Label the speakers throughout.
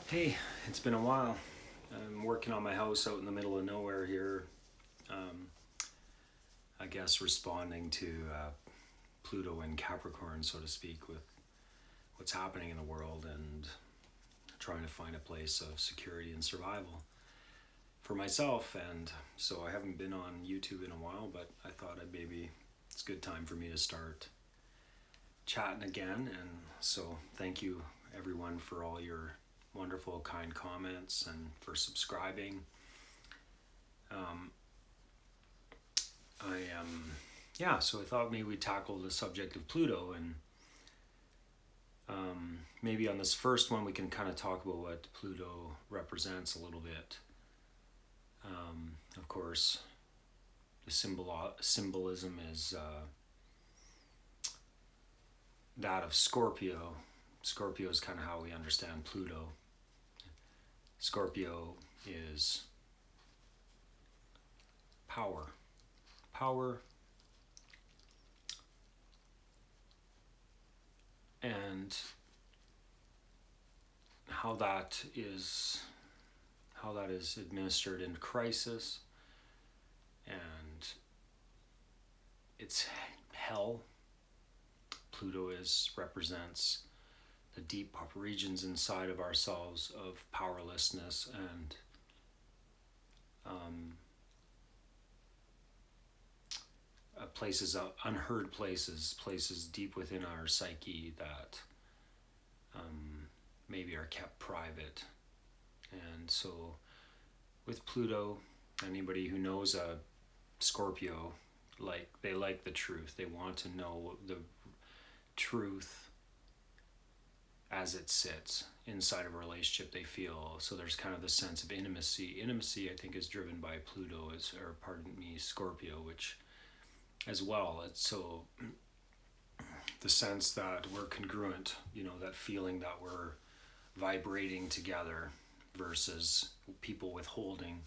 Speaker 1: Hey, it's been a while. I'm working on my house out in the middle of nowhere here. Um, I guess responding to Pluto and Capricorn, so to speak, with what's happening in the world and trying to find a place of security and survival for myself. And so I haven't been on YouTube in a while, but I thought maybe it's a good time for me to start chatting again. And so thank you everyone for all your wonderful, kind comments and for subscribing. Um, so I thought maybe we'd tackle the subject of Pluto, and maybe on this first one we can kind of talk about what Pluto represents a little bit. Of course, the symbolism is that of Scorpio. Scorpio is kind of how we understand Pluto. Scorpio is power. Power and how that is administered in crisis, and it's hell. Pluto represents the deep regions inside of ourselves of powerlessness and places, unheard places deep within our psyche that maybe are kept private. And so with Pluto, anybody who knows a Scorpio, they like the truth. They want to know the truth as it sits inside of a relationship they feel. So there's kind of the sense of intimacy. Intimacy, I think, is driven by Pluto, Scorpio, which as well. It's so the sense that we're congruent, that feeling that we're vibrating together versus people withholding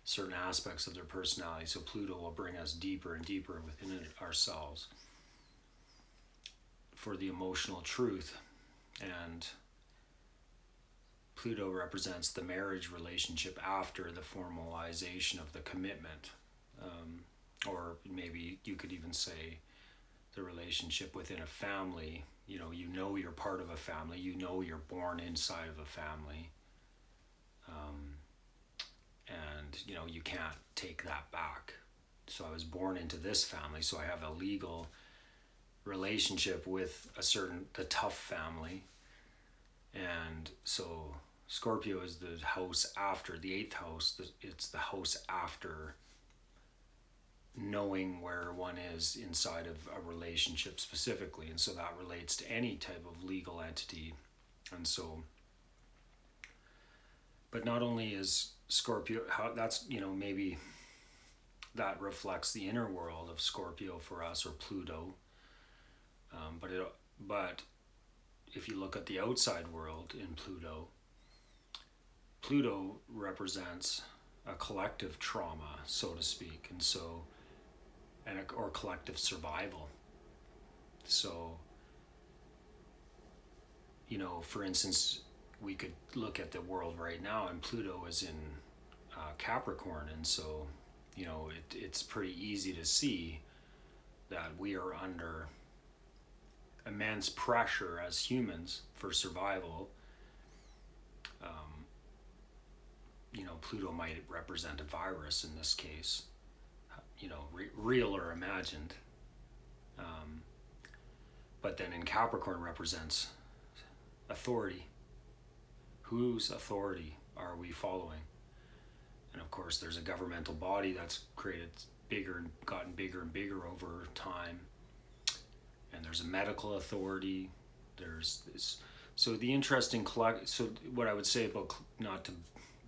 Speaker 1: certain aspects of their personality. So Pluto will bring us deeper and deeper within ourselves for the emotional truth. And Pluto represents the marriage relationship after the formalization of the commitment. Or maybe you could even say the relationship within a family. You know you're part of a family. You know you're born inside of a family. And you can't take that back. So I was born into this family, so I have a legal relationship with the tough family. And so Scorpio is the house after, the eighth house. It's the house after knowing where one is inside of a relationship specifically. And so that relates to any type of legal entity. And so, but not only is Scorpio, maybe that reflects the inner world of Scorpio for us, or Pluto. But if you look at the outside world in Pluto, Pluto represents a collective trauma, so to speak, or collective survival. So, for instance, we could look at the world right now, and Pluto is in Capricorn, and so, it's pretty easy to see that we are under immense pressure as humans for survival. Pluto might represent a virus in this case, real or imagined. But then in Capricorn represents authority. Whose authority are we following? And of course, there's a governmental body that's gotten bigger and bigger over time. And there's a medical authority. There's this. So the interesting so what I would say about, not to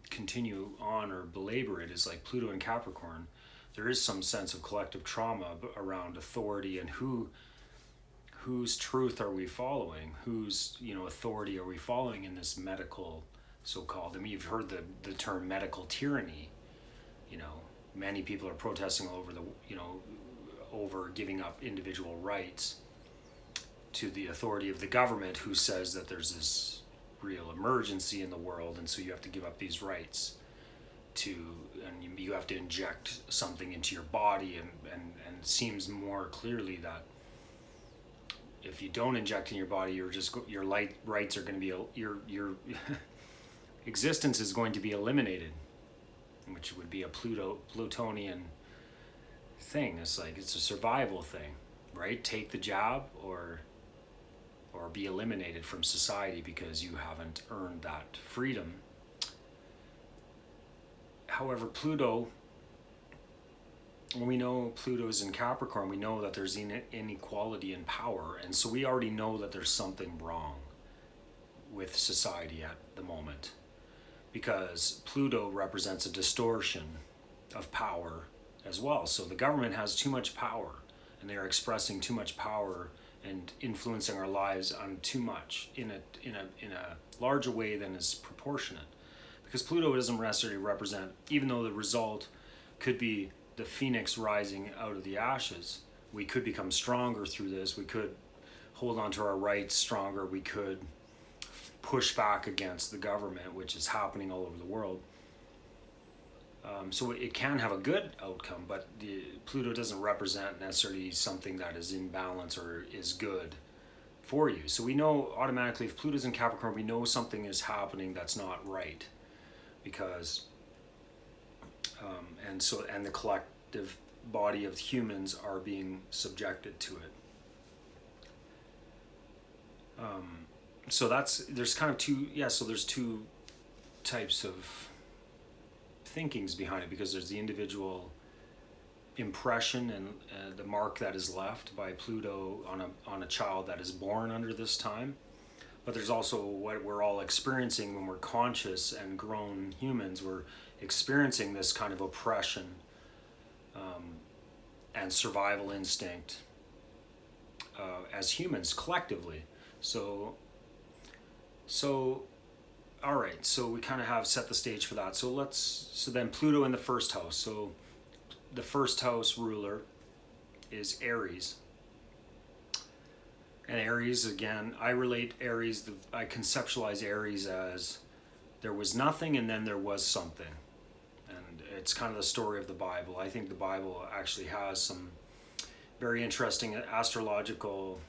Speaker 1: continue on or belabor it, is like Pluto and Capricorn, there is some sense of collective trauma around authority and whose truth are we following? Whose authority are we following in this medical so-called? I mean, you've heard the term medical tyranny. Many people are protesting all over over giving up individual rights to the authority of the government, who says that there's this real emergency in the world, and so you have to give up these rights and you have to inject something into your body, and it seems more clearly that if you don't inject in your body, your rights are going to be your existence is going to be eliminated, which would be a Plutonian thing. It's like it's a survival thing, right? Take the jab or be eliminated from society because you haven't earned that freedom. However, Pluto, when we know Pluto's in Capricorn, we know that there's inequality in power, and so we already know that there's something wrong with society at the moment, because Pluto represents a distortion of power as well. So the government has too much power, and they are expressing too much power and influencing our lives on too much in a larger way than is proportionate. Because Pluto doesn't necessarily represent, even though the result could be the phoenix rising out of the ashes, we could become stronger through this. We could hold on to our rights stronger. We could push back against the government, which is happening all over the world. So it can have a good outcome, but Pluto doesn't represent necessarily something that is in balance or is good for you. So we know automatically if Pluto's in Capricorn, we know something is happening that's not right, because and the collective body of humans are being subjected to it. So there's kind of there's two types of thinkings behind it, because there's the individual impression and the mark that is left by Pluto on a child that is born under this time. But there's also what we're all experiencing when we're conscious and grown humans. We're experiencing this kind of oppression and survival instinct as humans collectively. So all right, so we kind of have set the stage for that. So then Pluto in the first house. So the first house ruler is Aries. And Aries, again, I conceptualize Aries as there was nothing and then there was something. And it's kind of the story of the Bible. I think the Bible actually has some very interesting astrological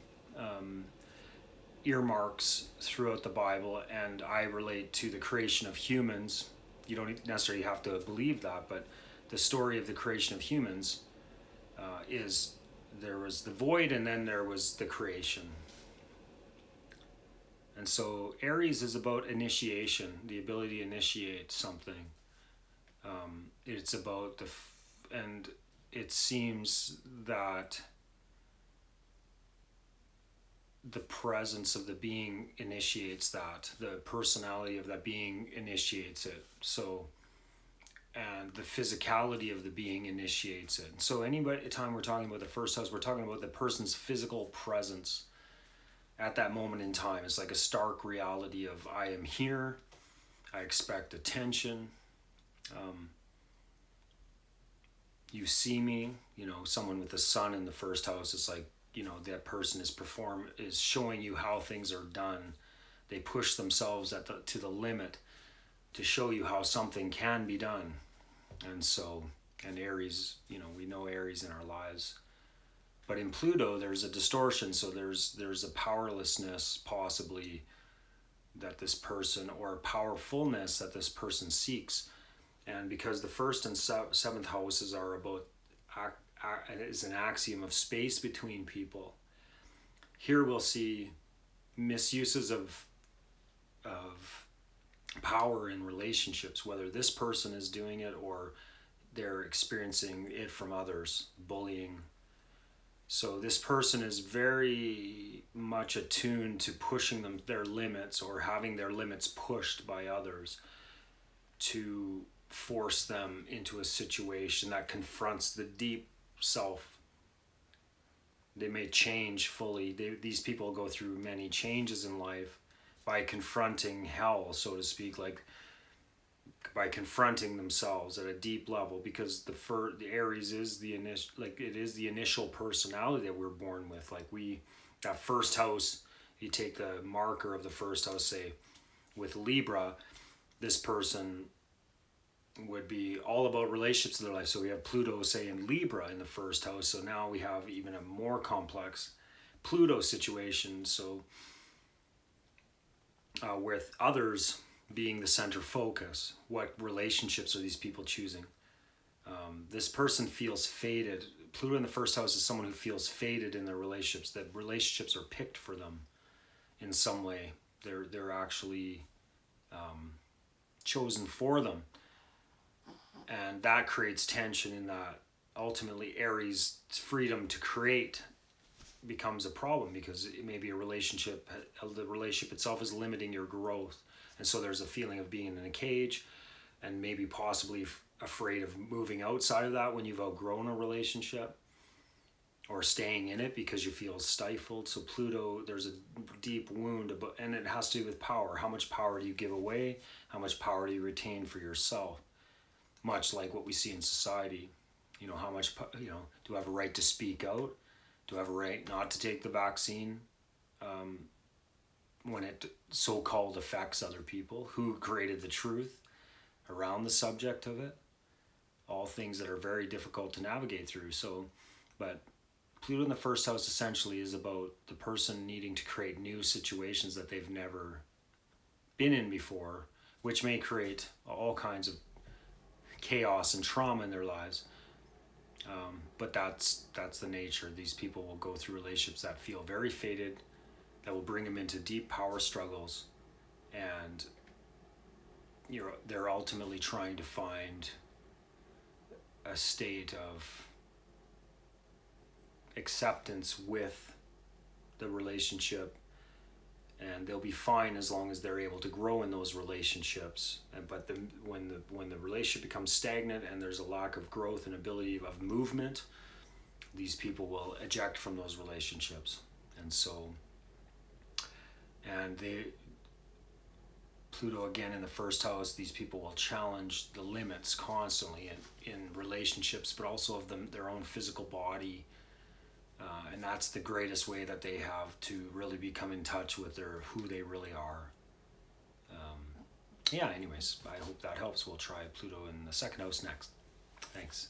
Speaker 1: earmarks throughout the Bible, and I relate to the creation of humans. You don't necessarily have to believe that, but the story of the creation of humans is there was the void and then there was the creation. And so Aries is about initiation, the ability to initiate something. It's about and it seems that the presence of the being initiates that. The personality of that being initiates it. So, and the physicality of the being initiates it. So anytime we're talking about the first house, we're talking about the person's physical presence at that moment in time. It's like a stark reality of, I am here, I expect attention, you see me, someone with the sun in the first house, it's like, that person is showing you how things are done. They push themselves to the limit to show you how something can be done. And Aries, we know Aries in our lives. But in Pluto, there's a distortion. So there's a powerlessness possibly that this person, or powerfulness that this person seeks. And because the first and seventh houses are about is an axiom of space between people. Here we'll see misuses of power in relationships, whether this person is doing it or they're experiencing it from others, bullying. So this person is very much attuned to pushing their limits, or having their limits pushed by others to force them into a situation that confronts the deep self. They may change fully. These people go through many changes in life by confronting hell, so to speak, like by confronting themselves at a deep level, because the Aries is the initial personality that we're born with. Like that first house, you take the marker of the first house, say with Libra, this person would be all about relationships in their life. So we have Pluto, say, in Libra in the first house. So now we have even a more complex Pluto situation. So with others being the center focus, what relationships are these people choosing? This person feels faded. Pluto in the first house is someone who feels faded in their relationships, that relationships are picked for them in some way. They're actually chosen for them. And that creates tension in that ultimately Aries' freedom to create becomes a problem, because it may be a relationship, the relationship itself is limiting your growth. And so there's a feeling of being in a cage and maybe possibly afraid of moving outside of that when you've outgrown a relationship, or staying in it because you feel stifled. So Pluto, there's a deep wound about, and it has to do with power. How much power do you give away? How much power do you retain for yourself? Much like what we see in society. How much, do I have a right to speak out? Do I have a right not to take the vaccine when it so-called affects other people? Who created the truth around the subject of it? All things that are very difficult to navigate through. So, but Pluto in the first house essentially is about the person needing to create new situations that they've never been in before, which may create all kinds of chaos and trauma in their lives. But that's the nature. These people will go through relationships that feel very faded, that will bring them into deep power struggles, and they're ultimately trying to find a state of acceptance with the relationship, and they'll be fine as long as they're able to grow in those relationships. But when the relationship becomes stagnant and there's a lack of growth and ability of movement, these people will eject from those relationships. And so, and Pluto again in the first house, these people will challenge the limits constantly in relationships, but also of their own physical body. And that's the greatest way that they have to really become in touch with who they really are. Anyways, I hope that helps. We'll try Pluto in the second house next. Thanks.